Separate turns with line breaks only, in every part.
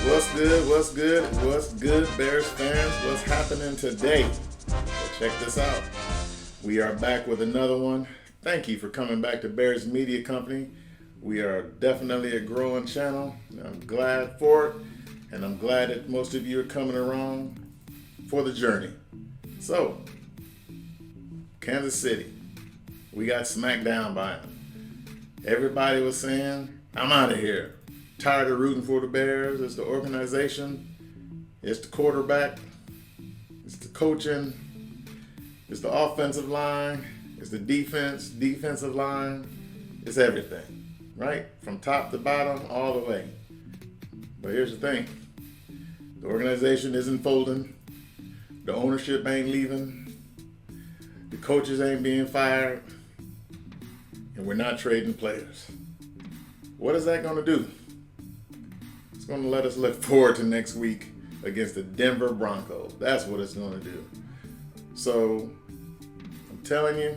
What's good? What's good? What's good, Bears fans? What's happening today? Well, check this out. We are back with another one. Thank you for coming back to Bears Media Company. We are definitely a growing channel. I'm glad for it, and I'm glad that most of you are coming around for the journey. So, Kansas City, we got smacked down by them. Everybody was saying, I'm out of here. Tired of rooting for the Bears. It's the organization, it's the quarterback, it's the coaching, it's the offensive line, it's the defensive line, it's everything, right? From top to bottom, all the way. But here's the thing, the organization isn't folding, the ownership ain't leaving, the coaches ain't being fired, and we're not trading players. What is that going to do? It's going to let us look forward to next week against the Denver Broncos. That's what it's going to do. So, I'm telling you,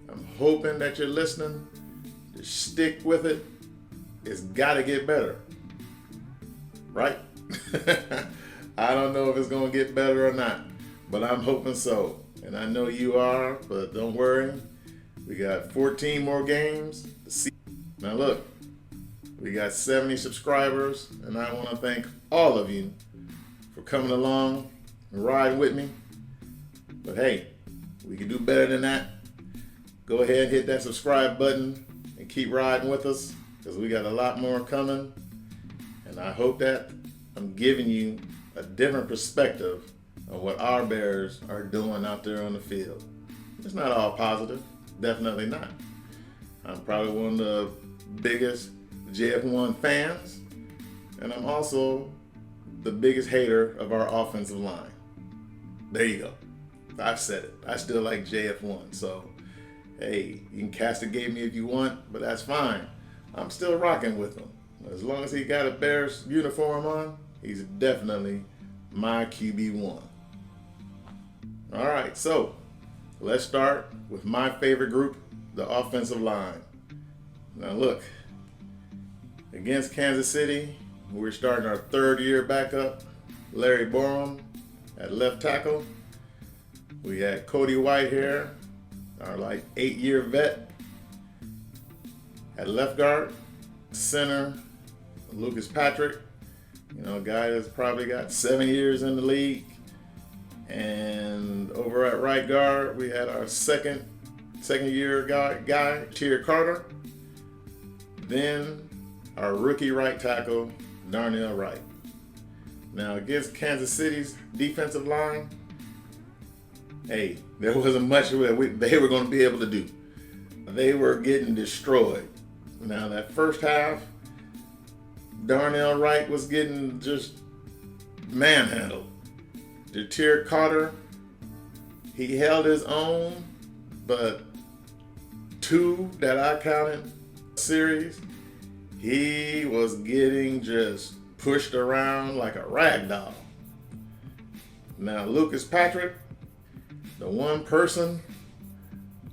I'm hoping that you're listening. Just stick with it. It's got to get better. Right? I don't know if it's going to get better or not, but I'm hoping so. And I know you are, but don't worry. We got 14 more games. Now look, we got 70 subscribers, and I want to thank all of you for coming along and riding with me. But hey, we can do better than that. Go ahead and hit that subscribe button and keep riding with us, because we got a lot more coming. And I hope that I'm giving you a different perspective of what our Bears are doing out there on the field. It's not all positive, definitely not. I'm probably one of the biggest JF1 fans, and I'm also the biggest hater of our offensive line. There you go. I've said it. I still like JF1. So, hey, you can castigate me if you want, but that's fine. I'm still rocking with him. As long as he got a Bears uniform on, he's definitely my QB1. All right, so let's start with my favorite group, the offensive line. Now look, against Kansas City, we're starting our third-year backup, Larry Borum at left tackle. We had Cody Whitehair, our 8-year vet, at left guard. Center, Lucas Patrick, a guy that's probably got 7 years in the league. And over at right guard, we had our second year guy, Tier Carter. Then our rookie right tackle, Darnell Wright. Now against Kansas City's defensive line, hey, there wasn't much that they were going to be able to do. They were getting destroyed. Now that first half, Darnell Wright was getting just manhandled. Tier Carter, he held his own, but two that I counted series, he was getting just pushed around like a rag doll. Now Lucas Patrick, the one person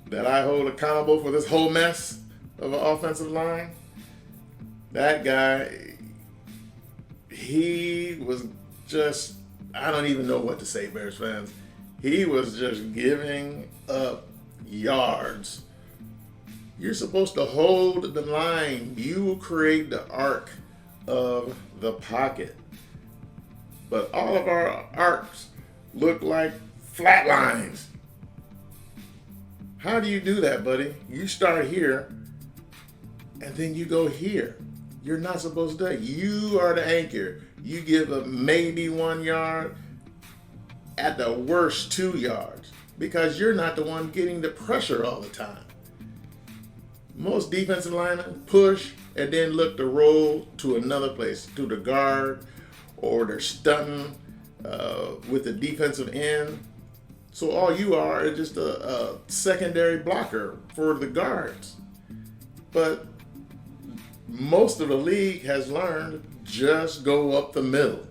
that I hold accountable for this whole mess of an offensive line, that guy, he was just, I don't even know what to say, Bears fans. He was just giving up yards. You're supposed to hold the line. You create the arc of the pocket. But all of our arcs look like flat lines. How do you do that, buddy? You start here, and then you go here. You're not supposed to do that. You are the anchor. You give up maybe 1 yard, at the worst 2 yards, because you're not the one getting the pressure all the time. Most defensive linemen push and then look to roll to another place, to the guard, or they're stunting with the defensive end. So all you are is just a secondary blocker for the guards. But most of the league has learned just go up the middle,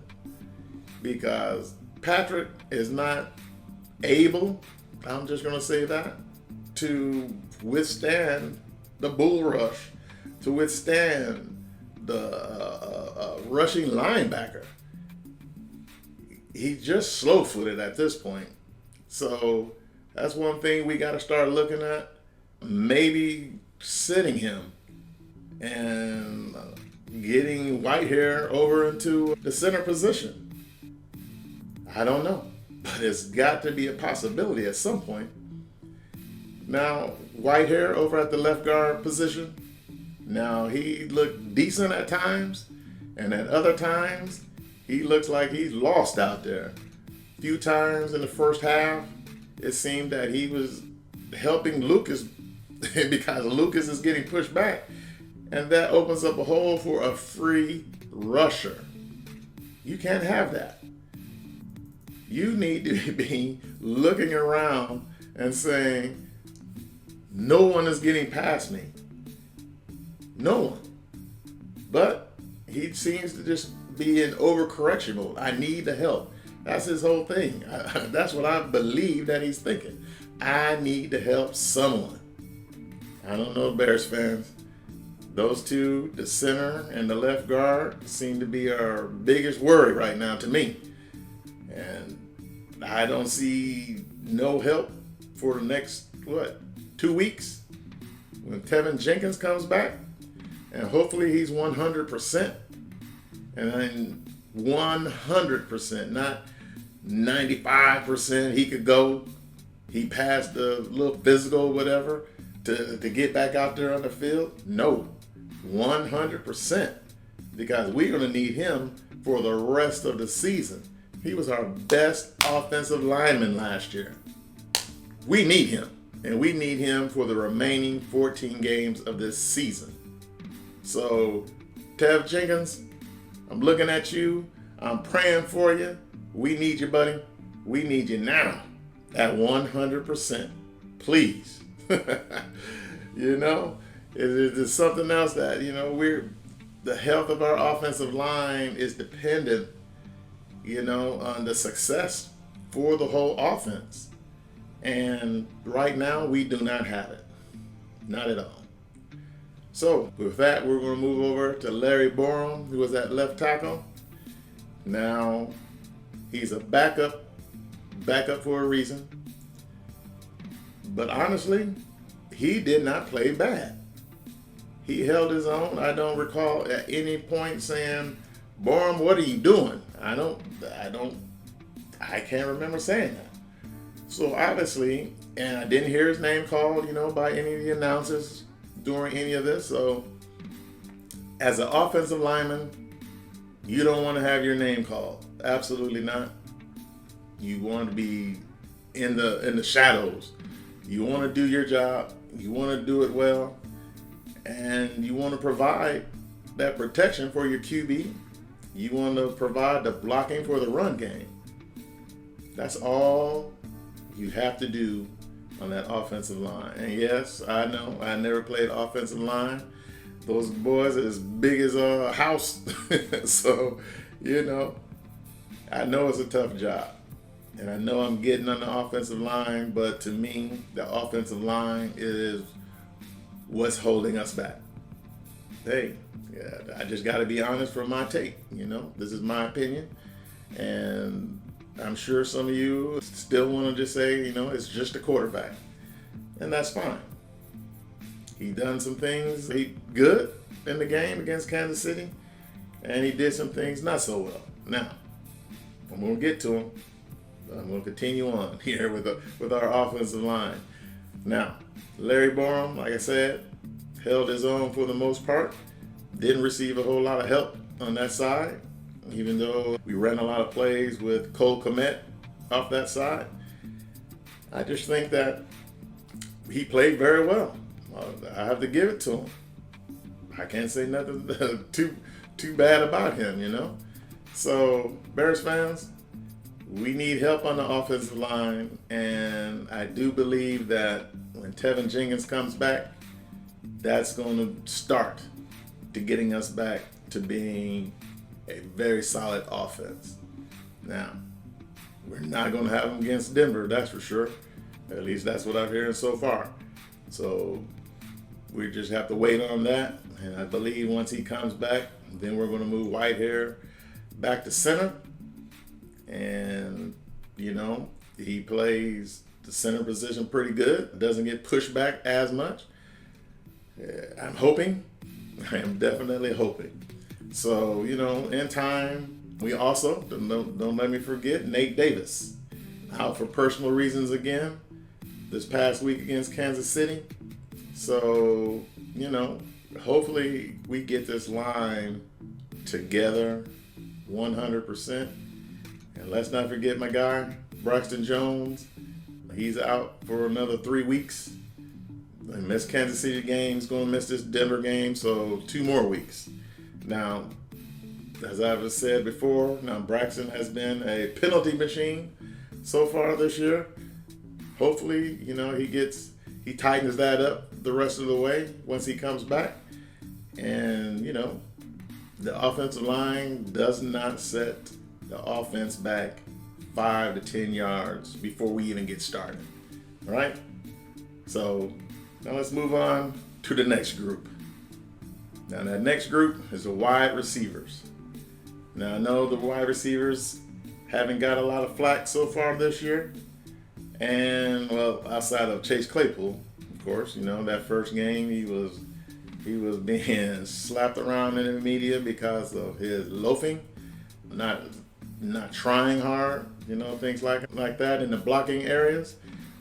because Patrick is not able, I'm just going to say that, to withstand the bull rush, to withstand the rushing linebacker. He's just slow-footed at this point. So that's one thing we got to start looking at. Maybe sitting him and getting Whitehair over into the center position. I don't know, but it's got to be a possibility at some point. Now, Whitehair over at the left guard position. Now, he looked decent at times, and at other times, he looks like he's lost out there. A few times in the first half, it seemed that he was helping Lucas because Lucas is getting pushed back, and that opens up a hole for a free rusher. You can't have that. You need to be looking around and saying, no one is getting past me. No one. But he seems to just be in overcorrection mode. I need the help. That's his whole thing. That's what I believe that he's thinking. I need to help someone. I don't know, Bears fans. Those two, the center and the left guard, seem to be our biggest worry right now to me. And I don't see no help for the next, 2 weeks when Tevin Jenkins comes back. And hopefully he's 100%. And then 100%, not 95%. He could go. He passed the little physical, whatever, to get back out there on the field. No, 100%. Because we're going to need him for the rest of the season. He was our best offensive lineman last year. We need him. And we need him for the remaining 14 games of this season. So, Tev Jenkins, I'm looking at you. I'm praying for you. We need you, buddy. We need you now at 100%. Please. You know, it's something else that, the health of our offensive line is dependent, on the success for the whole offense. And right now, we do not have it. Not at all. So, with that, we're going to move over to Larry Borum, who was at left tackle. Now, he's a backup for a reason. But honestly, he did not play bad. He held his own. I don't recall at any point saying, Borum, what are you doing? I can't remember saying that. So obviously, and I didn't hear his name called, by any of the announcers during any of this. So as an offensive lineman, you don't want to have your name called. Absolutely not. You want to be in the shadows. You want to do your job. You want to do it well. And you want to provide that protection for your QB. You want to provide the blocking for the run game. That's all you have to do on that offensive line. And yes, I know, I never played offensive line. Those boys are as big as a house. So, I know it's a tough job. And I know I'm getting on the offensive line, but to me, the offensive line is what's holding us back. Hey, I just got to be honest from my take. This is my opinion. And I'm sure some of you still want to just say, it's just a quarterback. And that's fine. He done some things good in the game against Kansas City, and he did some things not so well. Now, I'm going to get to him. I'm going to continue on here with our offensive line. Now, Larry Borum, like I said, held his own for the most part. Didn't receive a whole lot of help on that side, even though we ran a lot of plays with Cole Kmet off that side. I just think that he played very well. I have to give it to him. I can't say nothing too bad about him, So, Bears fans, we need help on the offensive line, and I do believe that when Tevin Jenkins comes back, that's going to start to getting us back to being a very solid offense. Now, we're not going to have them against Denver, that's for sure. At least that's what I'm hearing so far. So we just have to wait on that. And I believe once he comes back, Then we're going to move Whitehair back to center. And, he plays the center position pretty good. Doesn't get pushed back as much. I'm hoping. I am definitely hoping. So, in time, we also, don't let me forget, Nate Davis. Out for personal reasons again this past week against Kansas City. So, hopefully we get this line together 100%. And let's not forget my guy, Braxton Jones. He's out for another 3 weeks. I missed Kansas City game. He's going to miss this Denver game, so 2 more weeks. Now, as I've said before, Braxton has been a penalty machine so far this year. Hopefully, he tightens that up the rest of the way once he comes back. And, the offensive line does not set the offense back 5 to 10 yards before we even get started. All right? So now let's move on to the next group. Now that next group is the wide receivers. Now I know the wide receivers haven't got a lot of flack so far this year. And well, outside of Chase Claypool, of course, that first game he was being slapped around in the media because of his loafing, not trying hard, things like that in the blocking areas.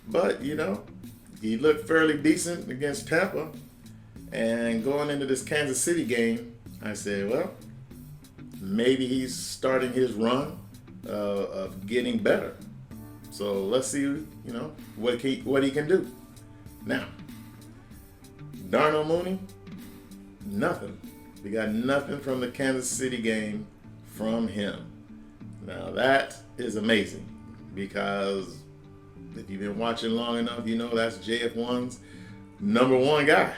But, he looked fairly decent against Tampa. And going into this Kansas City game, I said, well, maybe he's starting his run of getting better. So let's see, what he can do. Now, Darnell Mooney, nothing. We got nothing from the Kansas City game from him. Now that is amazing because if you've been watching long enough, that's JF1's number 1 guy.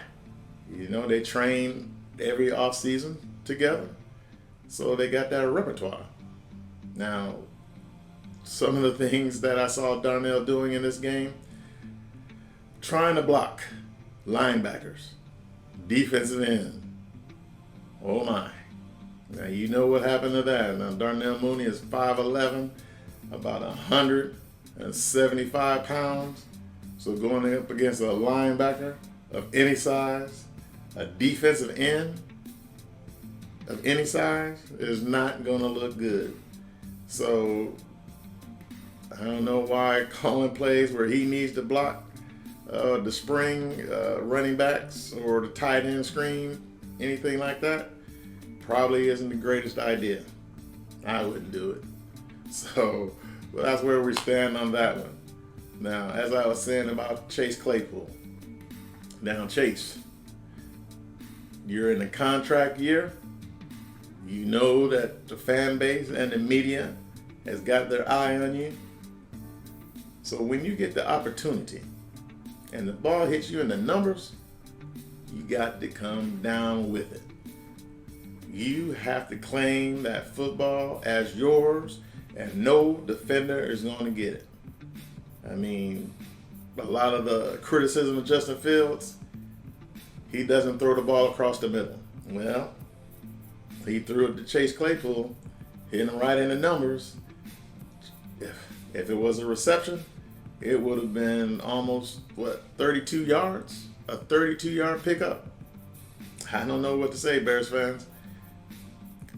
They train every offseason together. So they got that repertoire. Now, some of the things that I saw Darnell doing in this game, trying to block linebackers, defensive end. Oh my. Now you know what happened to that. Now Darnell Mooney is 5'11", about 175 pounds. So going up against a linebacker of any size, a defensive end of any size is not going to look good. So I don't know why calling plays where he needs to block the spring running backs or the tight end screen, anything like that, probably isn't the greatest idea. I wouldn't do it. So that's where we stand on that one. Now, as I was saying about Chase Claypool. Now, Chase, you're in a contract year. You know that the fan base and the media has got their eye on you. So when you get the opportunity and the ball hits you in the numbers, you got to come down with it. You have to claim that football as yours, and no defender is going to get it. I mean, a lot of the criticism of Justin Fields, he doesn't throw the ball across the middle. Well, he threw it to Chase Claypool, hitting him right in the numbers. If it was a reception, it would have been almost, 32 yards? A 32-yard pickup? I don't know what to say, Bears fans.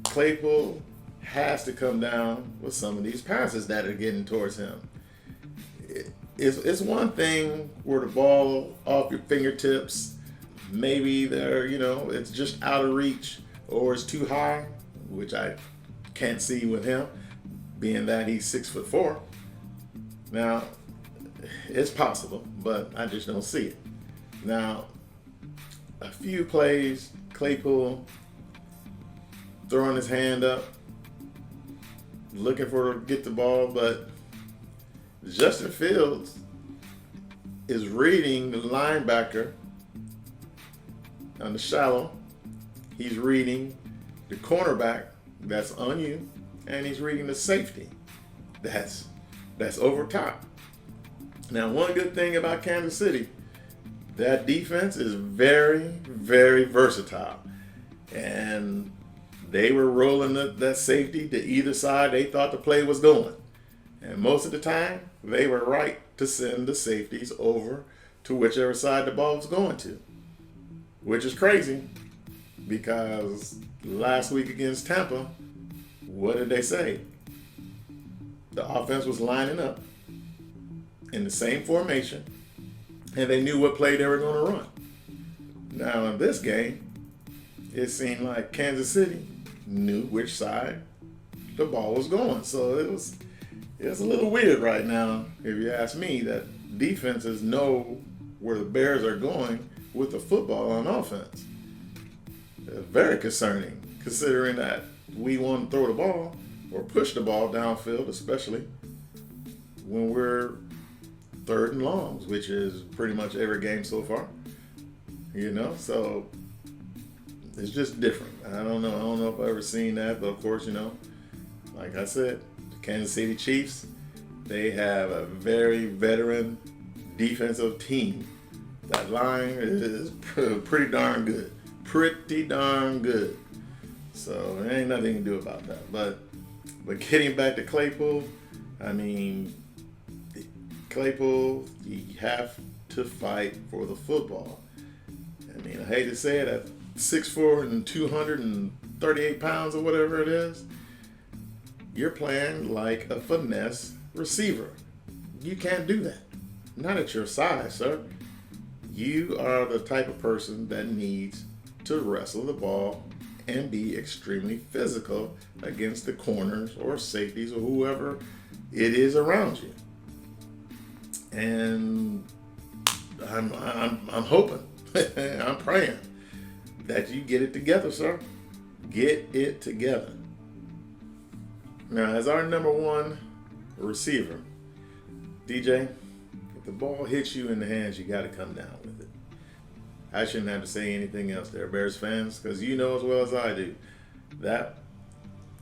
Claypool has to come down with some of these passes that are getting towards him. It's one thing where the ball off your fingertips, maybe it's just out of reach or it's too high, which I can't see with him, being that he's 6'4". Now, it's possible, but I just don't see it. Now, a few plays, Claypool throwing his hand up, looking to get the ball, but Justin Fields is reading the linebacker on the shallow. He's reading the cornerback that's on you, and he's reading the safety that's over top. Now, one good thing about Kansas City, that defense is very, very versatile. And they were rolling that safety to either side they thought the play was going. And most of the time, they were right to send the safeties over to whichever side the ball was going to. Which is crazy, because last week against Tampa, what did they say? The offense was lining up in the same formation, and they knew what play they were going to run. Now in this game, it seemed like Kansas City knew which side the ball was going. So it's a little weird right now, if you ask me, that defenses know where the Bears are going with the football on offense. It's very concerning, considering that we want to throw the ball or push the ball downfield, especially when we're third and longs, which is pretty much every game so far. So it's just different. I don't know if I've ever seen that, but of course, like I said, the Kansas City Chiefs, they have a very veteran defensive team. That line is pretty darn good. Pretty darn good. So there ain't nothing you can do about that. But getting back to Claypool, Claypool, you have to fight for the football. I hate to say it, at 6'4" and 238 pounds or whatever it is, you're playing like a finesse receiver. You can't do that. Not at your size, sir. You are the type of person that needs to wrestle the ball and be extremely physical against the corners or safeties or whoever it is around you. And I'm hoping, I'm praying that you get it together, sir. Get it together. Now, as our number one receiver, DJ, if the ball hits you in the hands, you got to come down with it. I shouldn't have to say anything else there, Bears fans, because you know as well as I do that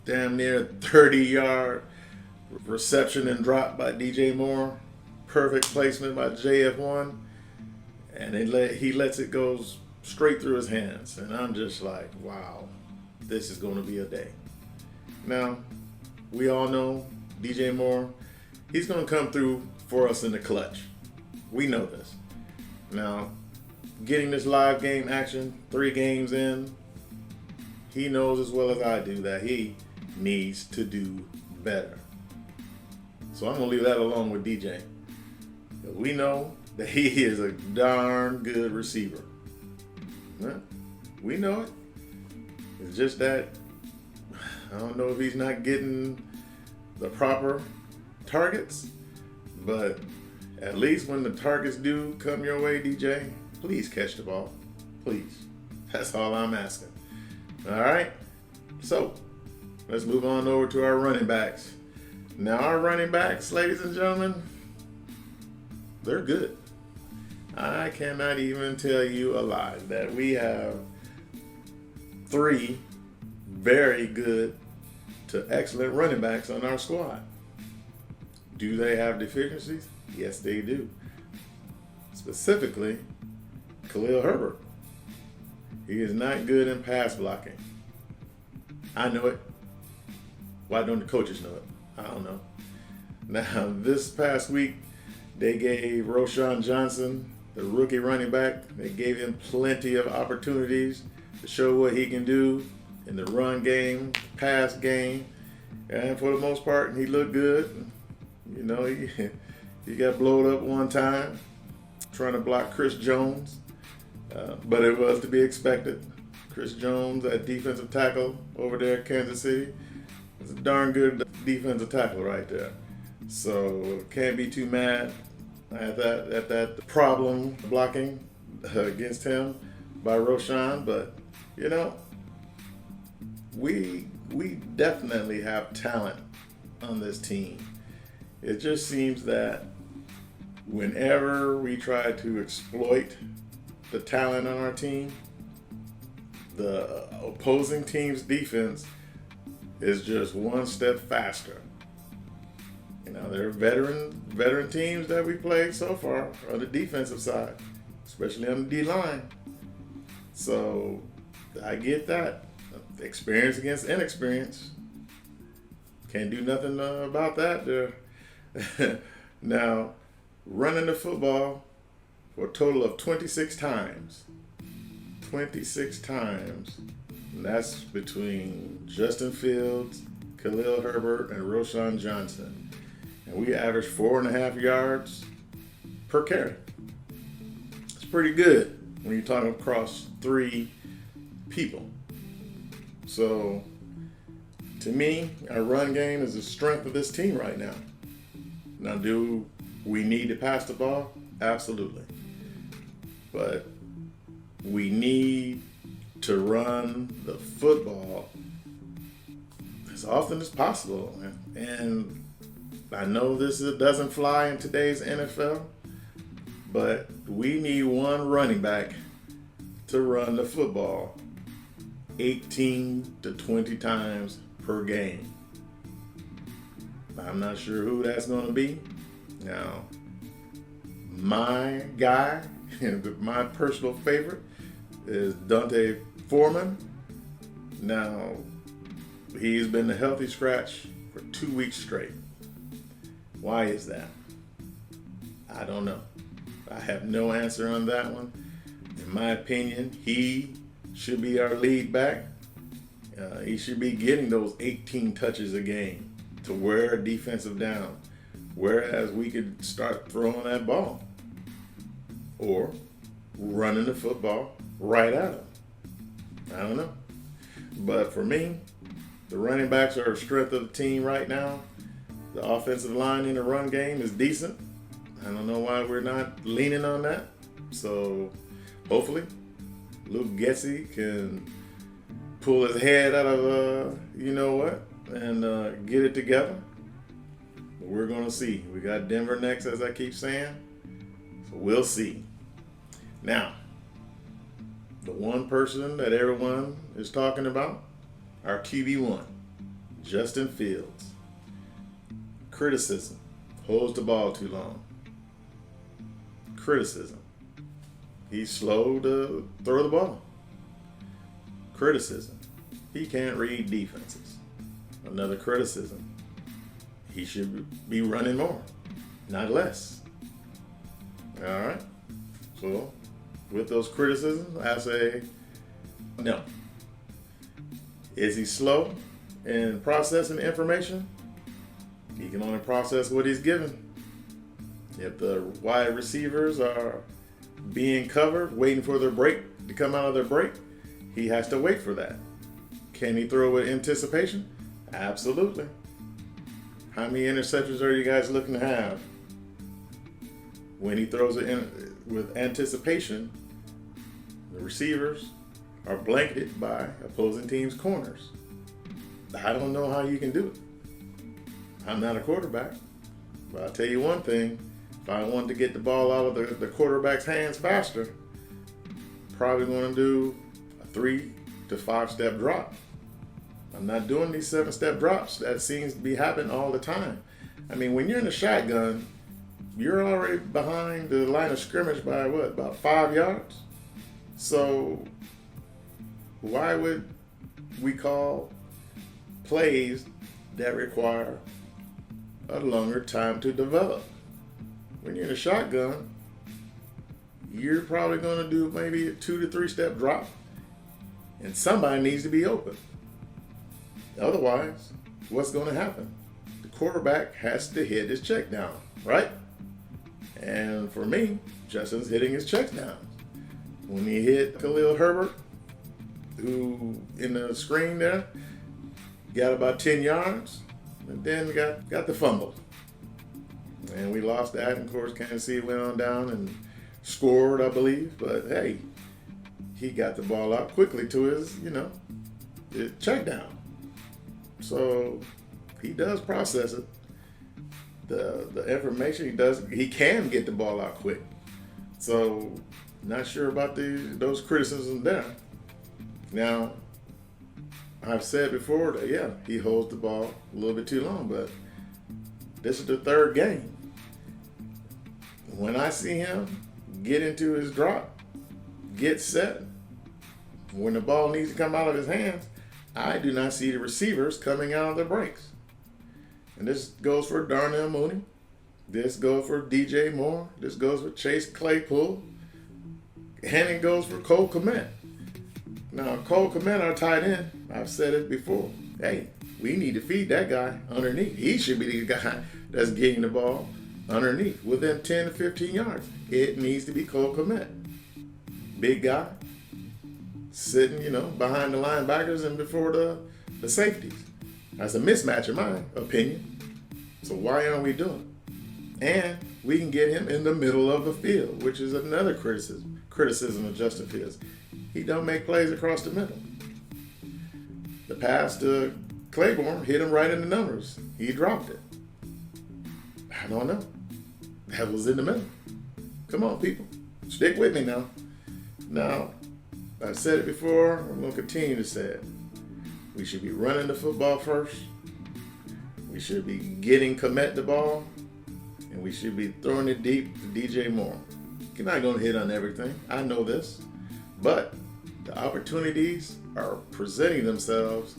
damn near 30-yard reception and drop by DJ Moore, perfect placement by JF1, and he lets it go straight through his hands. And I'm just like, wow, this is going to be a day. Now, we all know DJ Moore, he's going to come through for us in the clutch. We know this. Now, getting this live game action 3 games in, he knows as well as I do that he needs to do better. So I'm going to leave that alone with DJ. We know that he is a darn good receiver. We know it. It's just that I don't know if he's not getting the proper targets, but at least when the targets do come your way, DJ, please catch the ball. Please. That's all I'm asking. All right? So, let's move on over to our running backs. Now, our running backs, ladies and gentlemen, they're good. I cannot even tell you a lie that we have 3 very good to excellent running backs on our squad. Do they have deficiencies? Yes, they do. Specifically, Khalil Herbert. He is not good in pass blocking. I know it. Why don't the coaches know it? I don't know. Now, this past week, they gave Roschon Johnson, the rookie running back, they gave him plenty of opportunities to show what he can do in the run game, pass game, and for the most part, he looked good. He got blowed up one time trying to block Chris Jones, but it was to be expected. Chris Jones, that defensive tackle over there at Kansas City, is a darn good defensive tackle right there. So can't be too mad at that problem blocking against him by Roschon, but we definitely have talent on this team. It just seems that whenever we try to exploit the talent on our team, the opposing team's defense is just one step faster. There are veteran teams that we played so far on the defensive side, especially on the D-line. So I get that. Experience against inexperience. Can't do nothing about that there. Now, running the football for a total of 26 times. 26 times. And that's between Justin Fields, Khalil Herbert, and Roschon Johnson. And we averaged 4.5 yards per carry. It's pretty good when you're talking across 3 people. So, to me, our run game is the strength of this team right now. Now, do we need to pass the ball? Absolutely. But we need to run the football as often as possible. And I know doesn't fly in today's NFL, but we need one running back to run the football 18 to 20 times per game. I'm not sure who that's going to be. Now, my guy, my personal favorite, is Dante Foreman. Now, he's been the healthy scratch for 2 weeks straight. Why is that? I don't know. I have no answer on that one. In my opinion, he should be our lead back. He should be getting those 18 touches a game to wear a defensive down, whereas we could start throwing that ball or running the football right at him. I don't know. But for me, the running backs are the strength of the team right now. The offensive line in the run game is decent. I don't know why we're not leaning on that. So hopefully Luke Getsy can pull his head out of, and get it together. But we're going to see. We got Denver next, as I keep saying. So we'll see. Now, the one person that everyone is talking about, our QB1, Justin Fields. Criticism, holds the ball too long. Criticism, he's slow to throw the ball. Criticism, he can't read defenses. Another criticism, he should be running more, not less. All right, so with those criticisms, I say no. Is he slow in processing information? He can only process what he's given. If the wide receivers are being covered, waiting for their break to come out of their break, he has to wait for that. Can he throw with anticipation? Absolutely. How many interceptions are you guys looking to have? When he throws it in with anticipation, the receivers are blanketed by opposing teams' corners. I don't know how you can do it. I'm not a quarterback, but I'll tell you one thing. If I wanted to get the ball out of the quarterback's hands faster, probably going to do a 3 to 5 step drop. I'm not doing these 7-step drops that seems to be happening all the time. I mean, when you're in the shotgun, you're already behind the line of scrimmage by about 5 yards? So why would we call plays that require a longer time to develop? When you're in a shotgun, you're probably going to do maybe a 2 to 3 step drop, and somebody needs to be open. Otherwise, what's going to happen? The quarterback has to hit his check down, right? And for me, Justin's hitting his checks down. When he hit Khalil Herbert, who in the screen there got about 10 yards, and then got the fumble. And we lost that, and of course, Kansas City went on down and scored, I believe. But hey, he got the ball out quickly to his check down. So he does process it. The information he can get the ball out quick. So not sure about those criticisms there. Now, I've said before that, he holds the ball a little bit too long, but this is the 3rd game. When I see him get into his drop, get set, when the ball needs to come out of his hands, I do not see the receivers coming out of the breaks. And this goes for Darnell Mooney. This goes for DJ Moore. This goes for Chase Claypool. And it goes for Cole Kmet. Now, Cole Kmet, our tight end, I've said it before. Hey, we need to feed that guy underneath. He should be the guy that's getting the ball underneath within 10 to 15 yards. It needs to be Cole Kmet. Big guy, sitting, behind the linebackers and before the safeties. That's a mismatch in my opinion. So why aren't we doing it? And we can get him in the middle of the field, which is another criticism of Justin Fields. He don't make plays across the middle. The pass to Claiborne hit him right in the numbers. He dropped it. I don't know. That was in the middle. Come on, people. Stick with me now. Now, I've said it before. I'm going to continue to say it. We should be running the football first. We should be getting Kmet the ball. And we should be throwing it deep to DJ Moore. You're not going to hit on everything. I know this. But the opportunities are presenting themselves.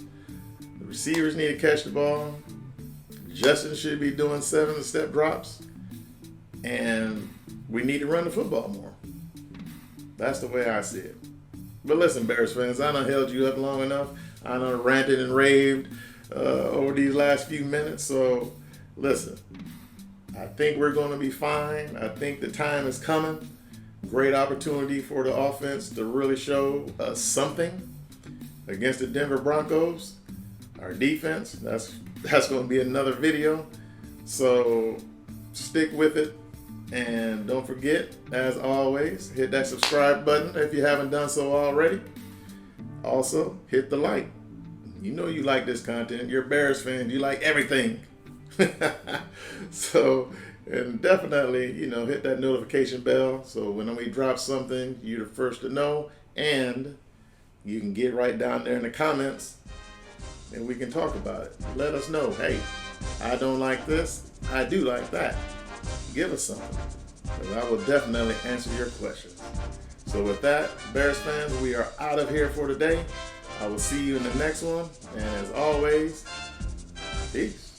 The receivers need to catch the ball. Justin should be doing 7-step drops. And we need to run the football more. That's the way I see it. But listen, Bears fans, I done held you up long enough. I done ranted and raved over these last few minutes. So listen, I think we're going to be fine. I think the time is coming. Great opportunity for the offense to really show us something against the Denver Broncos. Our defense, that's going to be another video. So stick with it. And don't forget, as always, hit that subscribe button if you haven't done so already. Also, hit the like. You know you like this content. You're a Bears fan. You like everything. So, and definitely, hit that notification bell. So when we drop something, you're the first to know. And you can get right down there in the comments and we can talk about it. Let us know, hey, I don't like this. I do like that. Give us something, because I will definitely answer your questions. So with that, Bears fans, we are out of here for today. I will see you in the next one. And as always, peace.